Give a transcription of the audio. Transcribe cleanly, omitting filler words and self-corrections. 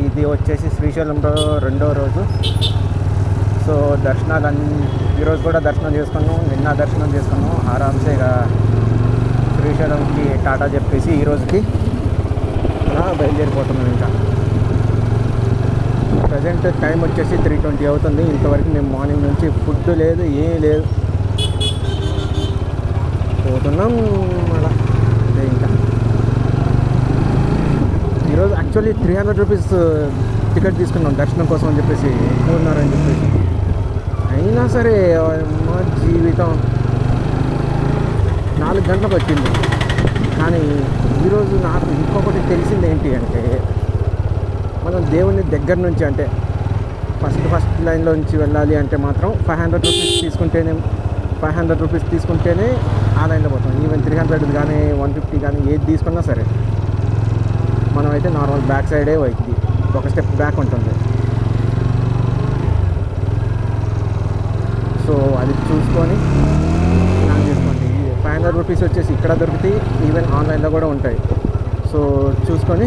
ఇది వచ్చేసి శ్రీశైలంలో రెండో రోజు. సో ఈరోజు కూడా దర్శనం చేసుకున్నాం, నిన్న దర్శనం చేసుకున్నాం. ఆరామ్సే ఇక శ్రీశైలంకి టాటా చెప్పేసి ఈరోజుకి అలా బయలుదేరిపోతున్నాం. ఇంకా ప్రజెంట్ టైం వచ్చేసి 3:20 అవుతుంది. ఇంతవరకు మేము మార్నింగ్ నుంచి ఫుడ్ లేదు, ఏం లేదు, పోతున్నాం అలా. ఇంకా ఈరోజు యాక్చువల్లీ 300 రూపీస్ టికెట్ తీసుకున్నాం దర్శనం కోసం అని చెప్పేసి, ఎక్కువన్నారని చెప్పేసి. అయినా సరే మా జీవితం 4 గంటలు పట్టింది. కానీ ఈరోజు నాకు ఇంకొకటి తెలిసింది ఏంటి అంటే, మనం దేవుని దగ్గర నుంచి అంటే ఫస్ట్ లైన్లో నుంచి వెళ్ళాలి అంటే మాత్రం 500 రూపీస్ తీసుకుంటేనే ఆ లైన్లో పోతాం. ఈవెన్ 300 కానీ 150 కానీ ఏది తీసుకున్నా సరే, మనమైతే నార్మల్ బ్యాక్ సైడే వైద్ది, ఒక స్టెప్ బ్యాక్ ఉంటుంది. సో అది చూసుకొని ప్లాన్ చేసుకోండి. 500 రూపీస్ వచ్చేసి ఇక్కడ దొరుకుతాయి, ఈవెన్ ఆన్లైన్లో కూడా ఉంటాయి. సో చూసుకొని